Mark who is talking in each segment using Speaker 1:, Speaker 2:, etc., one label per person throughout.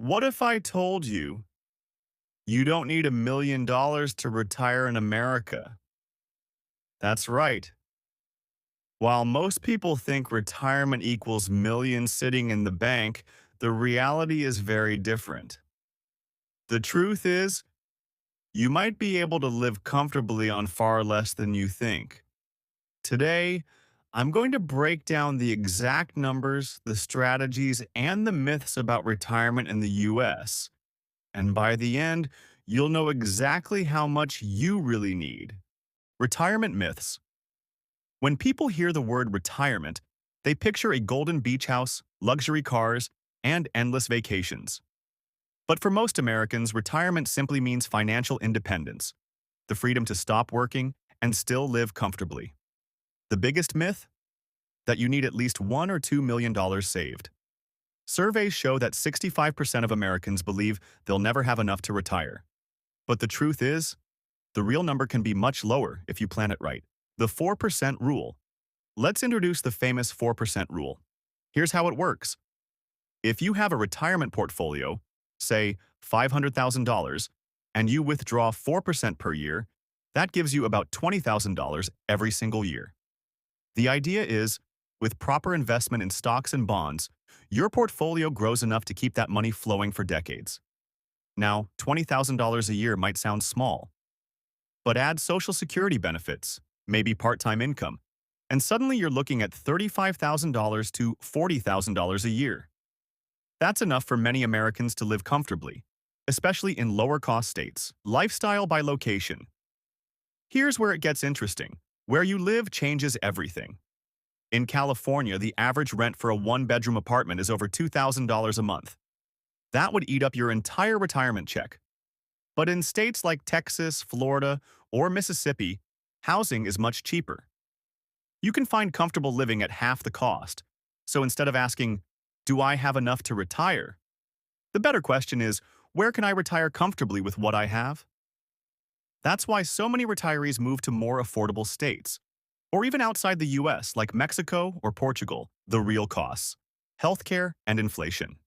Speaker 1: What if I told you you don't need $1 million to retire in America? That's right. While most people think retirement equals millions sitting in the bank, the reality is very different. The truth is, you might be able to live comfortably on far less than you think. Today, I'm going to break down the exact numbers, the strategies, and the myths about retirement in the US. And by the end, you'll know exactly how much you really need. Retirement myths. When people hear the word retirement, they picture a golden beach house, luxury cars, and endless vacations. But for most Americans, retirement simply means financial independence, the freedom to stop working and still live comfortably. The biggest myth? That you need at least $1 or $2 million saved. Surveys show that 65% of Americans believe they'll never have enough to retire. But the truth is, the real number can be much lower if you plan it right. The 4% rule. Let's introduce the famous 4% rule. Here's how it works. If you have a retirement portfolio, say $500,000, and you withdraw 4% per year, that gives you about $20,000 every single year. The idea is, with proper investment in stocks and bonds, your portfolio grows enough to keep that money flowing for decades. Now, $20,000 a year might sound small, but add Social Security benefits, maybe part-time income, and suddenly you're looking at $35,000 to $40,000 a year. That's enough for many Americans to live comfortably, especially in lower-cost states. Lifestyle by location. Here's where it gets interesting. Where you live changes everything. In California, the average rent for a one-bedroom apartment is over $2,000 a month. That would eat up your entire retirement check. But in states like Texas, Florida, or Mississippi, housing is much cheaper. You can find comfortable living at half the cost. So instead of asking, "Do I have enough to retire?" the better question is, where can I retire comfortably with what I have? That's why so many retirees move to more affordable states, or even outside the US like Mexico or Portugal. The real costs: healthcare and inflation.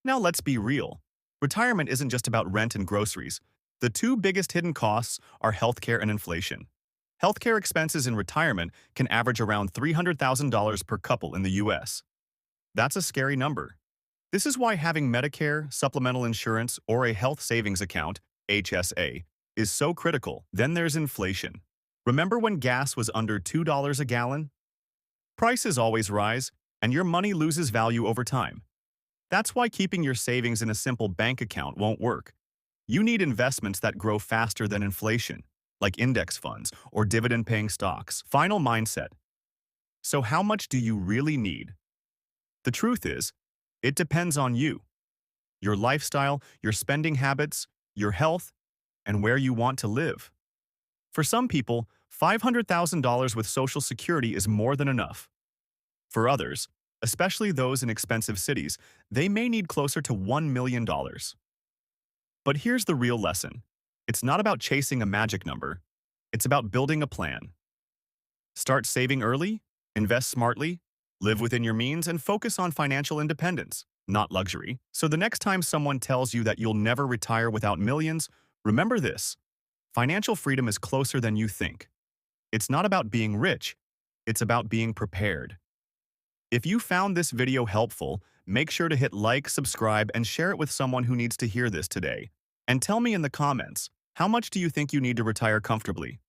Speaker 1: Now let's be real. Retirement isn't just about rent and groceries. The two biggest hidden costs are healthcare and inflation. Healthcare expenses in retirement can average around $300,000 per couple in the US. That's a scary number. This is why having Medicare, supplemental insurance, or a health savings account, HSA, is so critical. Then there's inflation. Remember when gas was under $2 a gallon? Prices always rise, and your money loses value over time. That's why keeping your savings in a simple bank account won't work. You need investments that grow faster than inflation, like index funds or dividend-paying stocks. Final mindset. So how much do you really need? The truth is, it depends on you, your lifestyle, your spending habits, your health, and where you want to live. For some people, $500,000 with Social Security is more than enough. For others, especially those in expensive cities, they may need closer to $1 million. But here's the real lesson. It's not about chasing a magic number. It's about building a plan. Start saving early, invest smartly, live within your means, and focus on financial independence, not luxury. So the next time someone tells you that you'll never retire without millions, remember this: financial freedom is closer than you think. It's not about being rich, it's about being prepared. If you found this video helpful, make sure to hit like, subscribe, and share it with someone who needs to hear this today. And tell me in the comments, how much do you think you need to retire comfortably?